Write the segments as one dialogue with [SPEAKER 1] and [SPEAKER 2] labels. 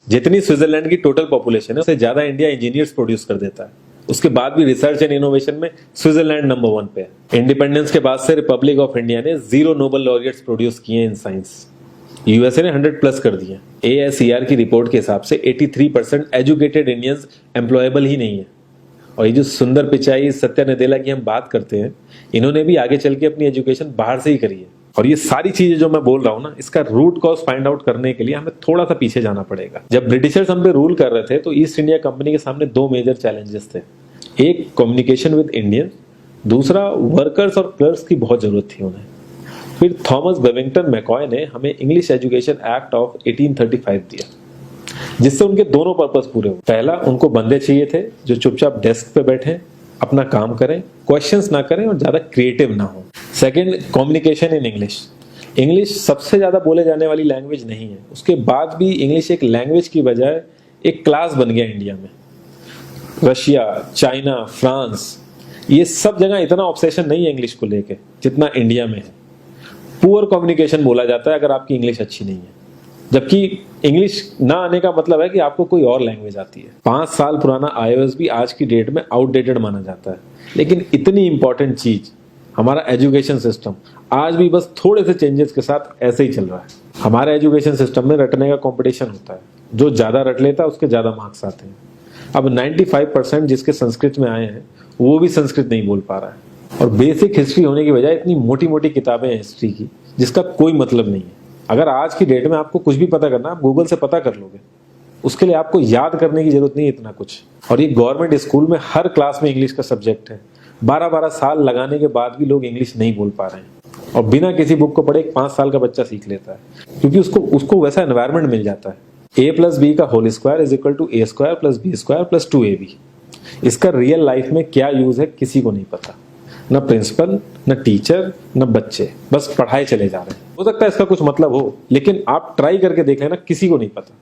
[SPEAKER 1] जितनी स्विट्जरलैंड की total population है उससे ज्यादा इंडिया इंजीनियर्स प्रोड्यूस कर देता है। उसके बाद भी रिसर्च एंड इनोवेशन में स्विट्जरलैंड नंबर 1 पे है। इंडिपेंडेंस के बाद से रिपब्लिक ऑफ इंडिया ने 0 नोबेल लॉरियट्स प्रोड्यूस किए इन साइंस। यूएसए ने 100 प्लस कर दिए। ASER की रिपोर्ट के हिसाब से 83% एजुकेटेड इंडियंस एम्प्लॉयबल ही नहीं है। और ये जो सुंदर पिचाई, सत्या नदेला की हम बात करते हैं, इन्होंने भी आगे चल के अपनी एजुकेशन बाहर से ही करी है। और ये सारी चीजें जो मैं बोल रहा हूँ ना, इसका रूट कॉज फाइंड आउट करने के लिए हमें थोड़ा सा पीछे जाना पड़ेगा। जब ब्रिटिशर्स हम पे रूल कर रहे थे तो ईस्ट इंडिया कंपनी के सामने 2 मेजर चैलेंजेस थे। एक कम्युनिकेशन विद इंडियन, दूसरा वर्कर्स और क्लर्क्स की बहुत जरूरत थी उन्हें। फिर थॉमस बेविंगटन मैकॉय ने हमें इंग्लिश एजुकेशन एक्ट ऑफ 1835 दिया, जिससे उनके दोनों पर्पस पूरे हुए। पहला, उनको बंदे चाहिए थे जो चुपचाप डेस्क पे बैठे, अपना काम करें, क्वेश्चंस ना करें और ज्यादा क्रिएटिव ना हो। Second, communication in English. English सबसे ज्यादा बोले जाने वाली लैंग्वेज नहीं है, उसके बाद भी इंग्लिश एक लैंग्वेज की बजाय एक क्लास बन गया इंडिया में। रशिया, चाइना, फ्रांस, ये सब जगह इतना ऑब्सेशन नहीं है इंग्लिश को लेके जितना इंडिया में है। पुअर कम्युनिकेशन बोला जाता है अगर आपकी इंग्लिश अच्छी नहीं है, जबकि इंग्लिश ना आने का मतलब है कि आपको कोई और लैंग्वेज आती है। 5 साल पुराना iOS भी आज की डेट में आउटडेटेड माना जाता है। लेकिन इतनी इंपॉर्टेंट चीज हमारा एजुकेशन सिस्टम आज भी बस थोड़े से चेंजेस के साथ ऐसे ही चल रहा है। हमारे एजुकेशन सिस्टम में रटने का कंपटीशन होता है, जो ज्यादा रट लेता है उसके ज्यादा मार्क्स आते हैं। अब 95% जिसके संस्कृत में आए हैं वो भी संस्कृत नहीं बोल पा रहा है। और बेसिक हिस्ट्री होने की बजाय इतनी मोटी मोटी किताबें हैं हिस्ट्री की जिसका कोई मतलब नहीं है। अगर आज की डेट में आपको कुछ भी पता करना, आप गूगल से पता कर लोगे। उसके लिए आपको याद करने की जरूरत नहीं है इतना कुछ। और ये गवर्नमेंट स्कूल में हर क्लास में इंग्लिश का सब्जेक्ट है। 12-12 साल लगाने के बाद भी लोग इंग्लिश नहीं बोल पा रहे हैं। और बिना किसी बुक को पढ़े 5 साल का बच्चा सीख लेता है, क्योंकि उसको वैसा एनवायरमेंट मिल जाता है। A+B का whole square is equal to A² + B² + 2AB। इसका रियल लाइफ में क्या यूज है किसी को नहीं पता, न प्रिंसिपल, न टीचर, न बच्चे, बस पढ़ाए चले जा रहे हैं। हो सकता है इसका कुछ मतलब हो, लेकिन आप ट्राई करके देख लेना, किसी को नहीं पता।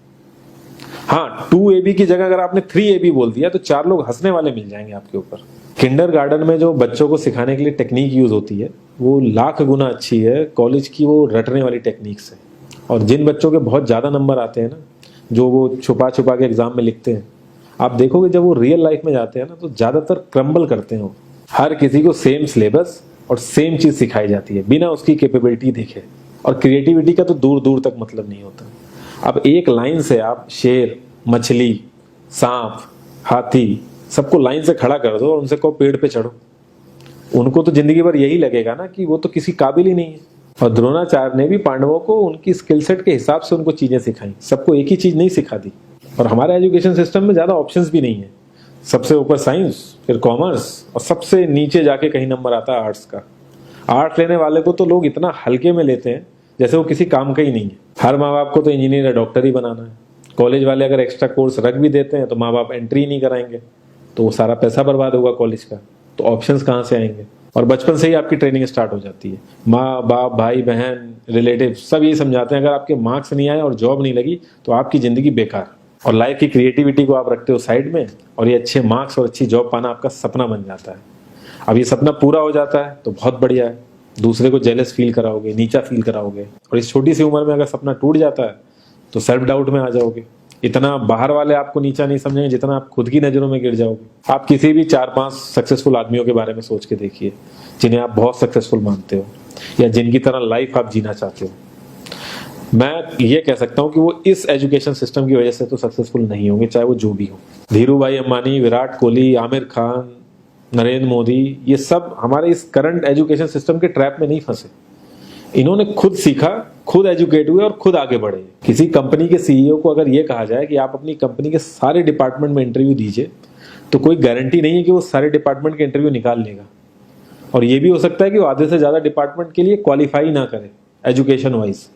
[SPEAKER 1] हाँ, 2AB की जगह अगर आपने 3AB बोल दिया तो 4 लोग हंसने वाले मिल जाएंगे आपके ऊपर। किंडरगार्टन में जो बच्चों को सिखाने के लिए टेक्निक यूज होती है वो लाख गुना अच्छी है कॉलेज की वो रटने वाली टेक्निक से। और जिन बच्चों के बहुत ज्यादा नंबर आते हैं ना, जो वो छुपा छुपा के एग्जाम में लिखते हैं, आप देखोगे जब वो रियल लाइफ में जाते हैं ना तो ज्यादातर क्रम्बल करते हैं। हर किसी को सेम सिलेबस और सेम चीज सिखाई जाती है बिना उसकी कैपेबिलिटी देखे। और क्रिएटिविटी का तो दूर दूर तक मतलब नहीं होता। अब एक लाइन से आप शेर, मछली, सांप, हाथी सबको लाइन से खड़ा कर दो और उनसे कहो पेड़ पे चढ़ो, उनको तो जिंदगी भर यही लगेगा ना कि वो तो किसी काबिल ही नहीं है। और द्रोणाचार्य ने भी पांडवों को उनकी स्किल सेट के हिसाब से उनको चीजें सिखाई, सबको एक ही चीज नहीं सिखा दी। और हमारे एजुकेशन सिस्टम में ज्यादा ऑप्शंस भी नहीं है। सबसे ऊपर साइंस, फिर कॉमर्स, और सबसे नीचे जाके कहीं नंबर आता है आर्ट्स का। आर्ट्स लेने वाले को तो लोग इतना हल्के में लेते हैं जैसे वो किसी काम का ही नहीं है। हर माँ बाप को तो इंजीनियर या डॉक्टर ही बनाना है। कॉलेज वाले अगर एक्स्ट्रा कोर्स रख भी देते हैं तो माँ बाप एंट्री नहीं कराएंगे, तो वो सारा पैसा बर्बाद होगा कॉलेज का। तो ऑप्शंस कहाँ से आएंगे? और बचपन से ही आपकी ट्रेनिंग स्टार्ट हो जाती है। माँ बाप, भाई बहन, रिलेटिव सब यही समझाते हैं अगर आपके मार्क्स नहीं आए और जॉब नहीं लगी तो आपकी जिंदगी बेकार। और लाइफ की क्रिएटिविटी को आप रखते हो साइड में, और ये अच्छे मार्क्स और अच्छी जॉब पाना आपका सपना बन जाता है। अब ये सपना पूरा हो जाता है तो बहुत बढ़िया है, दूसरे को जेलस फील कराओगे, नीचा फील कराओगे। और इस छोटी सी उम्र में अगर सपना टूट जाता है तो सेल्फ डाउट में आ जाओगे। इतना बाहर वाले आपको नीचा नहीं समझेंगे जितना आप खुद की नजरों में गिर जाओगे। आप किसी भी 4-5 सक्सेसफुल आदमियों के बारे में सोच के देखिए जिन्हें आप बहुत सक्सेसफुल मानते हो या जिनकी तरह लाइफ आप जीना चाहते हो। मैं ये कह सकता हूं कि वो इस एजुकेशन सिस्टम की वजह से तो सक्सेसफुल नहीं होंगे, चाहे वो जो भी हो। धीरू भाई अंबानी, विराट कोहली, आमिर खान, नरेंद्र मोदी, ये सब हमारे इस करंट एजुकेशन सिस्टम के ट्रैप में नहीं फंसे। इन्होंने खुद सीखा, खुद एजुकेट हुए और खुद आगे बढ़े। किसी कंपनी के सीईओ को अगर ये कहा जाए कि आप अपनी कंपनी के सारे डिपार्टमेंट में इंटरव्यू दीजिए, तो कोई गारंटी नहीं है कि वो सारे डिपार्टमेंट के इंटरव्यू निकाल लेगा। और ये भी हो सकता है कि वो आधे से ज्यादा डिपार्टमेंट के लिए क्वालिफाई ना करे एजुकेशन वाइज,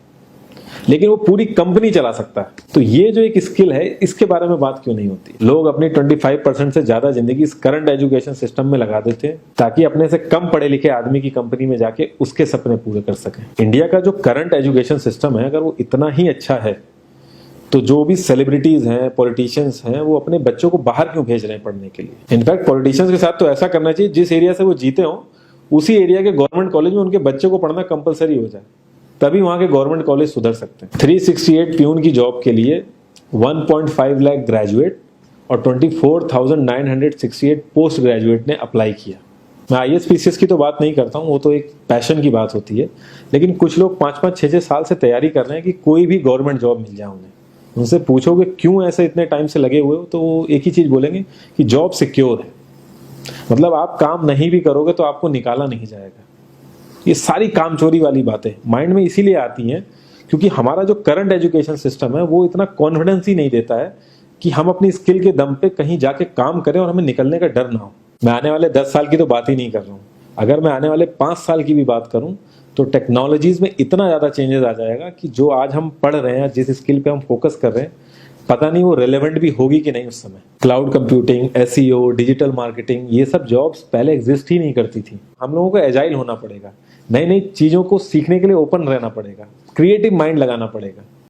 [SPEAKER 1] लेकिन वो पूरी कंपनी चला सकता है। तो ये जो एक स्किल है, इसके बारे में बात क्यों नहीं होती? लोग अपनी 25% से ज्यादा जिंदगी इस करंट एजुकेशन सिस्टम में लगा देते हैं ताकि अपने से कम पढ़े लिखे आदमी की कंपनी में जाके उसके सपने पूरे कर सकें। इंडिया का जो करंट एजुकेशन सिस्टम है, अगर वो इतना ही अच्छा है तो जो भी सेलिब्रिटीज हैं, पॉलिटिशियंस हैं, वो अपने बच्चों को बाहर क्यों भेज रहे हैं पढ़ने के लिए? इनफैक्ट पॉलिटिशियंस के साथ तो ऐसा करना चाहिए, जिस एरिया से वो जीते हो उसी एरिया के गवर्नमेंट कॉलेज में उनके बच्चे को पढ़ना कंपलसरी हो जाए, तभी वहां के गवर्नमेंट कॉलेज सुधर सकते हैं। 368 प्यून की जॉब के लिए 1.5 लाख ग्रेजुएट और 24,968 पोस्ट ग्रेजुएट ने अप्लाई किया। मैं IAS PCS की तो बात नहीं करता हूँ, वो तो एक पैशन की बात होती है, लेकिन कुछ लोग 5-5, 6-6 साल से तैयारी कर रहे हैं कि कोई भी गवर्नमेंट जॉब मिल जाए उन्हें। उनसे पूछोगे क्यों ऐसे इतने टाइम से लगे हुए हो, तो वो एक ही चीज़ बोलेंगे कि जॉब सिक्योर है। मतलब आप काम नहीं भी करोगे तो आपको निकाला नहीं जाएगा। ये सारी कामचोरी वाली बातें माइंड में इसीलिए आती हैं क्योंकि हमारा जो करंट एजुकेशन सिस्टम है वो इतना कॉन्फिडेंस ही नहीं देता है कि हम अपनी स्किल के दम पे कहीं जाके काम करें और हमें निकलने का डर ना हो। मैं आने वाले 10 साल की तो बात ही नहीं कर रहा हूँ, अगर मैं आने वाले 5 साल की भी बात करूँ तो टेक्नोलॉजीज में इतना ज़्यादा चेंजेस आ जाएगा कि जो आज हम पढ़ रहे हैं, जिस स्किल पे हम फोकस कर रहे हैं, पता नहीं वो रेलेवेंट भी होगी कि नहीं उस समय। Cloud computing, SEO, digital marketing, ये सब जॉब्स पहले एग्जिस्ट ही नहीं करती थी। हम लोगों को एजाइल होना पड़ेगा, नई नई चीज़ों को सीखने के लिए ओपन रहना पड़ेगा, क्रिएटिव माइंड लगाना पड़ेगा।